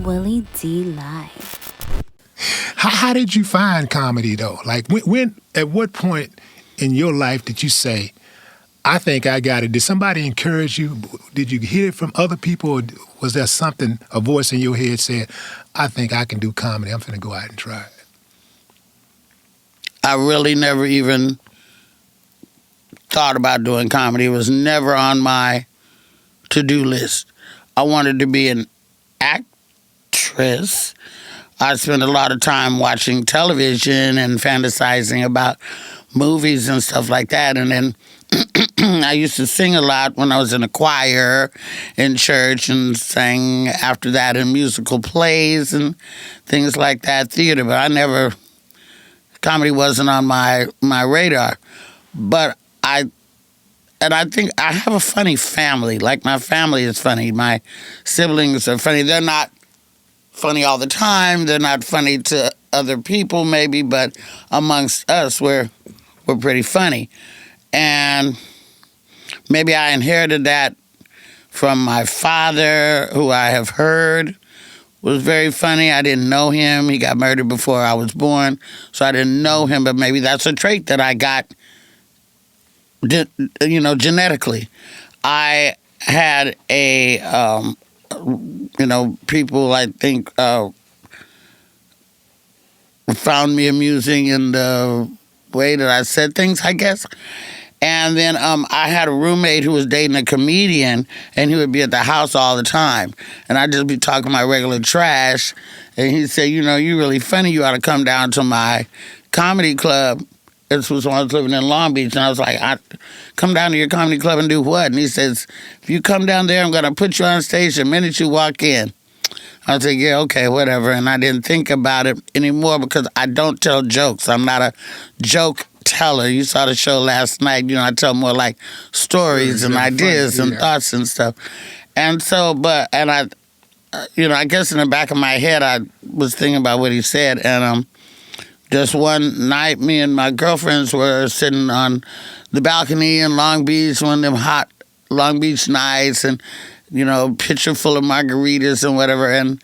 Willie D Live. How did you find comedy though? Like at what point in your life did you say, I think I got it? Did somebody encourage you? Did you hear it from other people? Or was there something, a voice in your head said, I think I can do comedy. I'm finna go out and try it. I really never even thought about doing comedy. It was never on my to-do list. I wanted to be an actress. I spent a lot of time watching television and fantasizing about movies and stuff like that. And then I used to sing a lot when I was in a choir in church and sang after that in musical plays and things like that, theater. But comedy wasn't on my radar. But I think I have a funny family. Like, my family is funny. My siblings are funny. They're not funny all the time. They're not funny to other people, maybe, but amongst us, we're pretty funny. And maybe I inherited that from my father, who I have heard was very funny. I didn't know him. He got murdered before I was born, so I didn't know him, but maybe that's a trait that I got, genetically. I had people, I think, found me amusing in the way that I said things, I guess. And then I had a roommate who was dating a comedian, and he would be at the house all the time. And I'd just be talking my regular trash, and he'd say, you're really funny. You ought to come down to my comedy club. This was when I was living in Long Beach, and I was like, come down to your comedy club and do what? And he says, if you come down there, I'm going to put you on stage the minute you walk in. I was like, yeah, okay, whatever. And I didn't think about it anymore because I don't tell jokes. I'm not a joke teller. You saw the show last night. I tell more like stories and ideas and thoughts and stuff. And so, I guess in the back of my head, I was thinking about what he said. And just one night, me and my girlfriends were sitting on the balcony in Long Beach, one of them hot Long Beach nights, and, pitcher full of margaritas and whatever. And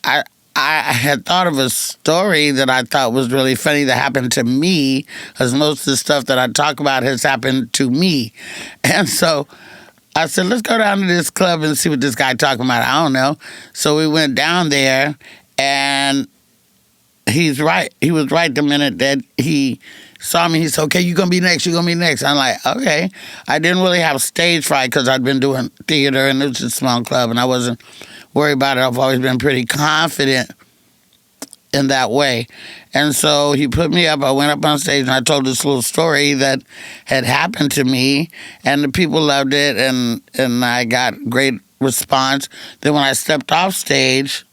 I had thought of a story that I thought was really funny that happened to me, because most of the stuff that I talk about has happened to me. And so I said, let's go down to this club and see what this guy talking about. I don't know. So we went down there, and he's right. He was right the minute that he saw me. He said, okay, you're going to be next. You're going to be next. I'm like, okay. I didn't really have stage fright because I'd been doing theater, and it was a small club, and I wasn't worried about it. I've always been pretty confident in that way. And so he put me up. I went up on stage, and I told this little story that had happened to me, and the people loved it, and I got great response. Then when I stepped off stage,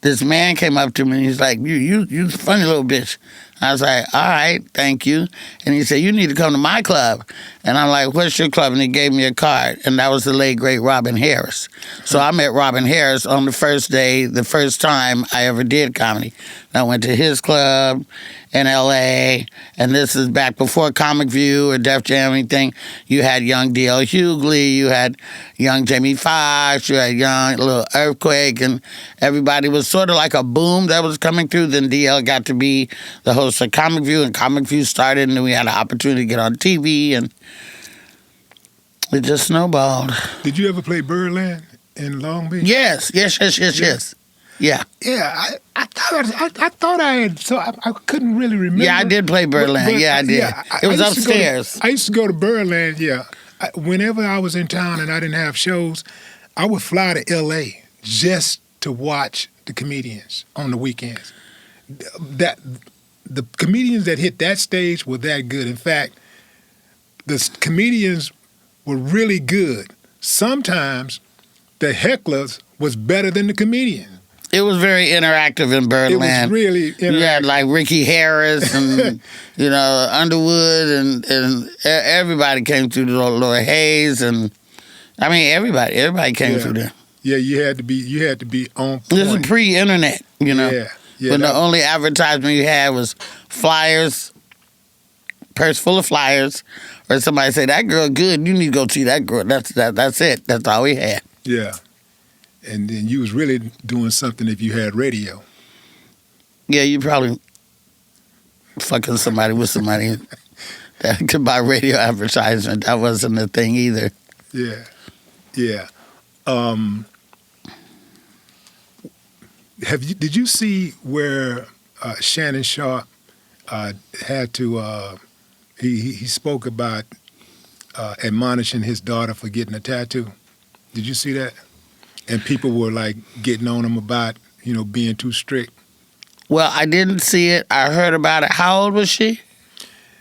this man came up to me, and he's like, you funny little bitch. I was like, all right, thank you. And he said, you need to come to my club. And I'm like, what's your club? And he gave me a card. And that was the late, great Robin Harris. So I met Robin Harris on the first day, the first time I ever did comedy. I went to his club in L.A., and this is back before Comic View or Def Jam or anything. You had young D.L. Hughley, you had young Jamie Foxx, you had young Little Earthquake, and everybody was sort of like a boom that was coming through. Then D.L. got to be the host of Comic View, and Comic View started, and then we had an opportunity to get on TV, and it just snowballed. Did you ever play Birdland in Long Beach? Yes. Yeah. Yeah, I thought I had, so I couldn't really remember. Yeah, I did play Birdland. But I did. Yeah, it was upstairs. I used to go to Birdland, yeah. Whenever I was in town and I didn't have shows, I would fly to L.A. just to watch the comedians on the weekends. The comedians that hit that stage were that good. In fact, the comedians were really good. Sometimes the hecklers was better than the comedians. It was very interactive in Birdland. It was really interactive. You had like Ricky Harris and Underwood and everybody came through the Laura Hayes, and I mean everybody came through there. Yeah, you had to be on point. This is pre-internet, Yeah. When the only advertisement you had was flyers, purse full of flyers, or somebody say, that girl good, you need to go see that girl. That's it. That's all we had. Yeah. And then you was really doing something if you had radio. Yeah, you probably fucking somebody with somebody that could buy radio advertisement. That wasn't a thing either. Yeah, yeah. Did you see where Shannon Sharp had to? He spoke about admonishing his daughter for getting a tattoo. Did you see that? And people were like getting on him about being too strict. Well, I didn't see it. I heard about it. How old was she?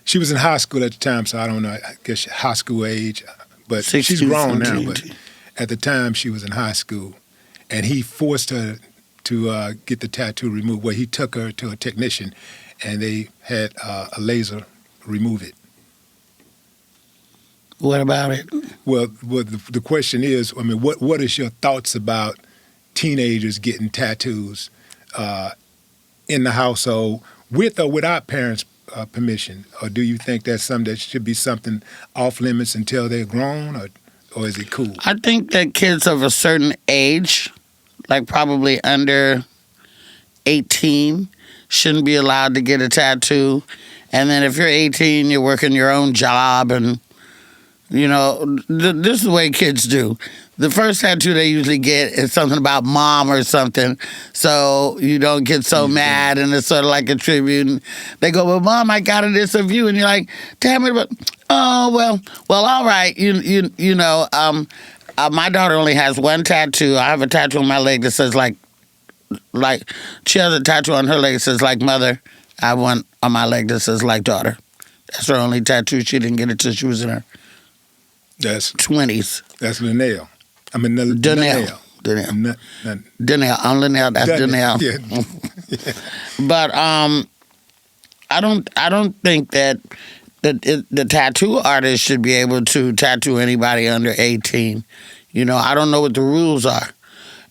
She was in high school at the time, so I don't know. I guess high school age, but 16, she's grown 17. now. But at the time, she was in high school, and he forced her to get the tattoo removed. Well, he took her to a technician, and they had a laser remove it. What about it? Well, the question is, I mean, what is your thoughts about teenagers getting tattoos in the household with or without parents' permission? Or do you think that's something that should be something off limits until they're grown, or is it cool? I think that kids of a certain age, like probably under 18, shouldn't be allowed to get a tattoo. And then if you're 18, you're working your own job and this is the way kids do. The first tattoo they usually get is something about mom or something, so you don't get so mad, and it's sort of like a tribute. And they go, "Well, Mom, I got it. It's of you," and you're like, "Damn it!" But well, all right. My daughter only has one tattoo. I have a tattoo on my leg that says like she has a tattoo on her leg that says like mother. I have one on my leg that says like daughter. That's her only tattoo. She didn't get it till she was in her 20s. That's Luenell. I mean, Luenell. Luenell. I'm Luenell. That's Luenell. Yeah. But I don't think that the tattoo artist should be able to tattoo anybody under 18. I don't know what the rules are.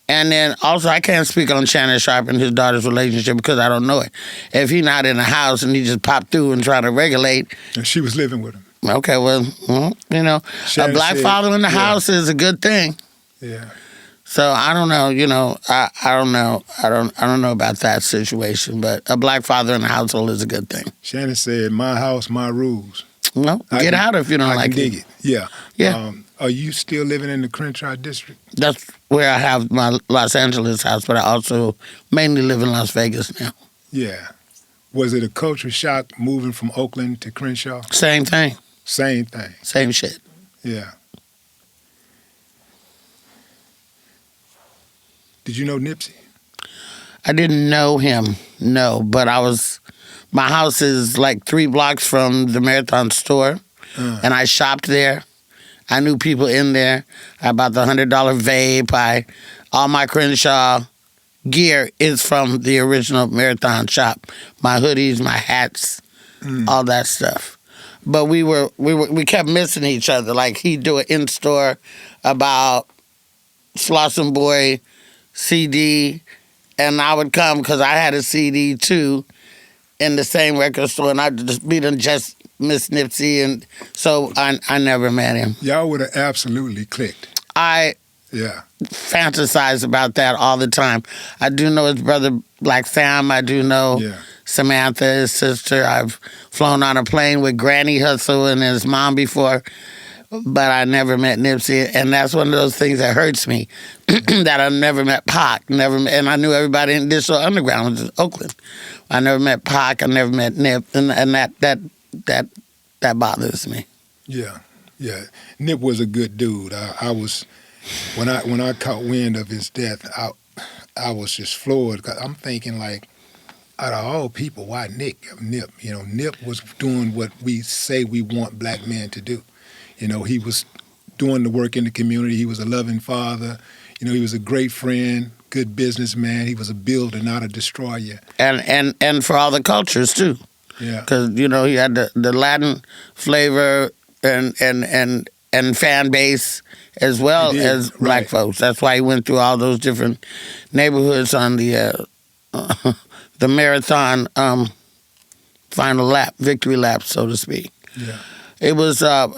And then also, I can't speak on Shannon Sharp and his daughter's relationship because I don't know it. If he's not in the house and he just popped through and tried to regulate. And she was living with him. Okay, well, Shannon a black father in the house is a good thing. Yeah. So I don't know, I don't know. I don't know about that situation, but a black father in the household is a good thing. Shannon said, "My house, my rules." Well, get out if you don't like it. I can dig it. Yeah. Yeah. Are you still living in the Crenshaw district? That's where I have my Los Angeles house, but I also mainly live in Las Vegas now. Yeah. Was it a culture shock moving from Oakland to Crenshaw? Same thing. Same thing. Same shit. Yeah. Did you know Nipsey? I didn't know him, no, but my house is like 3 blocks from the Marathon store, and I shopped there. I knew people in there. I bought the $100 vape. All my Crenshaw gear is from the original Marathon shop. My hoodies, my hats, all that stuff. But we kept missing each other. Like he'd do an in-store about Slauson Boy CD, and I would come because I had a CD too in the same record store, and I'd just meet him just Miss Nipsey, and so I never met him. Y'all would have absolutely clicked. I fantasize about that all the time. I do know his brother Black Sam. I do know Samantha, his sister. I've flown on a plane with Granny Hussle and his mom before, but I never met Nipsey, and that's one of those things that hurts me, that I never met Pac, and I knew everybody in Digital Underground, which is Oakland. I never met Pac, I never met Nip, and that bothers me. Yeah. Nip was a good dude. I was when I caught wind of his death, I was just floored. 'Cause I'm thinking like, out of all people, why Nip? Nip was doing what we say we want black men to do. He was doing the work in the community. He was a loving father. He was a great friend, good businessman. He was a builder, not a destroyer. And for all the cultures too. Yeah. Because he had the Latin flavor and fan base as well as black folks. That's why he went through all those different neighborhoods on the marathon final lap, victory lap, so to speak. Yeah. It was, but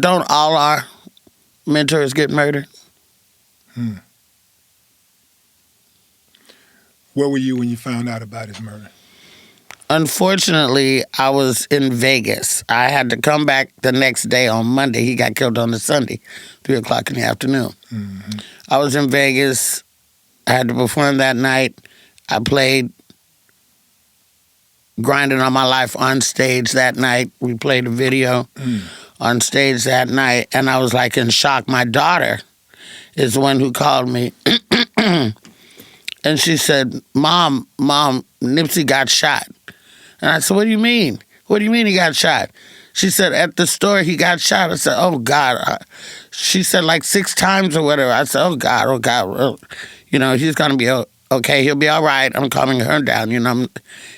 don't all our mentors get murdered? Where were you when you found out about his murder? Unfortunately, I was in Vegas. I had to come back the next day on Monday. He got killed on the Sunday, 3 o'clock in the afternoon. Mm-hmm. I was in Vegas. I had to perform that night. I played Grinding on My Life on stage that night. We played a video on stage that night, and I was like in shock. My daughter is the one who called me, and she said, Mom, Nipsey got shot. And I said, what do you mean? What do you mean he got shot? She said, at the store he got shot. I said, oh, God. She said like 6 times or whatever. I said, oh, God. You know, he's going to be okay. He'll be all right. I'm calming her down. You know,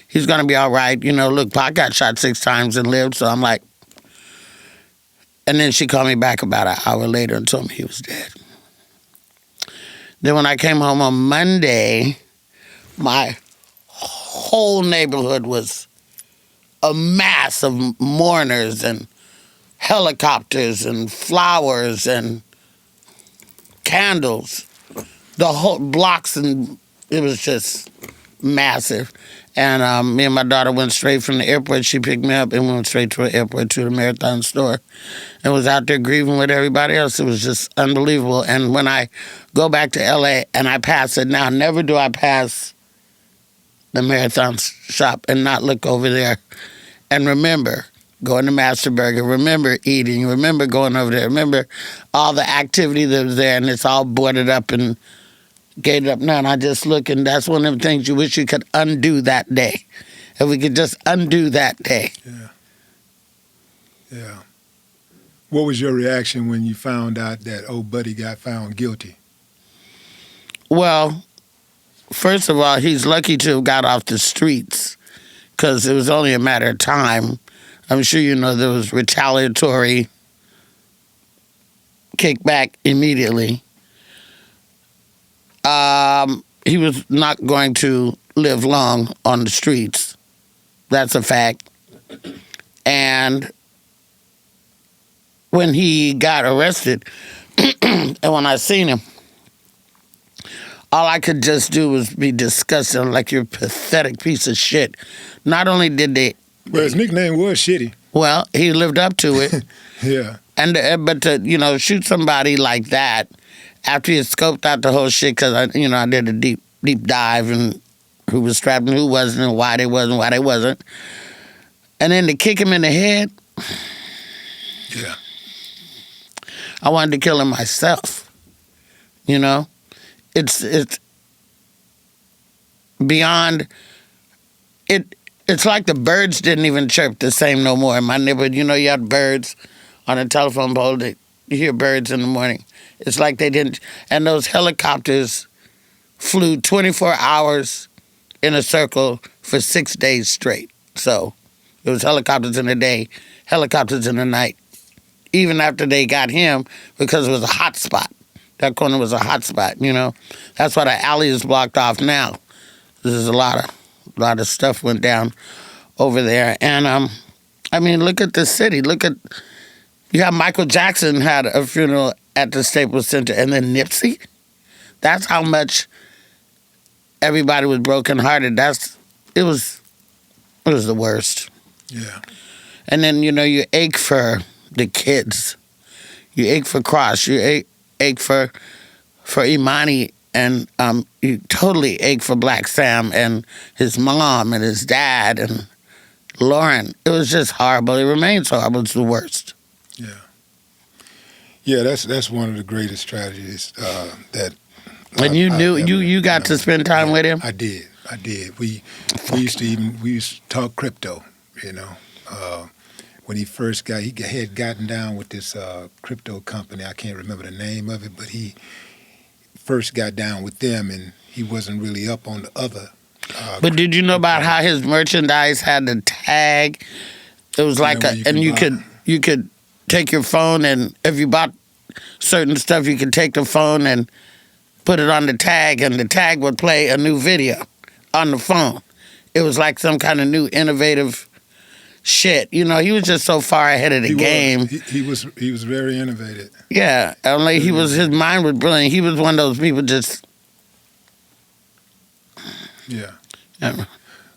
he's going to be all right. You know, look, Pac got shot 6 times and lived. So I'm like, and then she called me back about an hour later and told me he was dead. Then when I came home on Monday, my whole neighborhood was a mass of mourners and helicopters and flowers and candles. The whole blocks, and it was just massive. And me and my daughter went straight from the airport. She picked me up and we went straight to the airport to the Marathon store and was out there grieving with everybody else. It was just unbelievable. And when I go back to L.A. and I pass it now, never do I pass the Marathon shop and not look over there and remember going to Master Burger, remember eating, remember going over there, remember all the activity that was there, and it's all boarded up and gated up now. And I just look, and that's one of them things you wish you could undo that day. If we could just undo that day. Yeah. What was your reaction when you found out that old buddy got found guilty? Well, first of all, he's lucky to have got off the streets because it was only a matter of time. I'm sure you know there was retaliatory kickback immediately. He was not going to live long on the streets. That's a fact. And when he got arrested, and when I seen him, all I could just do was be disgusted. I'm like, you're a pathetic piece of shit. Not only did they... Well, his nickname was Shitty. Well, he lived up to it. Yeah. But to, shoot somebody like that after he had scoped out the whole shit, because, I did a deep dive and who was strapped and who wasn't and why they wasn't. And then to kick him in the head... Yeah. I wanted to kill him myself, It's beyond it. It's like the birds didn't even chirp the same no more in my neighborhood. You had birds on a telephone pole. You hear birds in the morning. It's like they didn't. And those helicopters flew 24 hours in a circle for 6 days straight. So it was helicopters in the day, helicopters in the night. Even after they got him, because it was a hot spot. That corner was a hot spot, That's why the alley is blocked off now. There's a lot of stuff went down over there. And, look at the city. You have Michael Jackson had a funeral at the Staples Center, and then Nipsey. That's how much everybody was brokenhearted. It was the worst. Yeah. And then, you ache for the kids. You ache for Cross. You ache for Imani, and you totally ache for Black Sam and his mom and his dad and Lauren. It was just horrible. It remains horrible. It's the worst. Yeah. Yeah, that's one of the greatest tragedies that. And you got to spend time with him? I did. We used to talk crypto, When he first he had gotten down with this crypto company. I can't remember the name of it, but he first got down with them, and he wasn't really up on the other. But did you know about how his merchandise had the tag? It was like you could take your phone, and if you bought certain stuff, you could take the phone and put it on the tag, and the tag would play a new video on the phone. It was like some kind of new innovative shit. You know, he was just so far ahead of the game. He was very innovative. Yeah, only his mind was brilliant. He was one of those people just. Yeah. Yeah.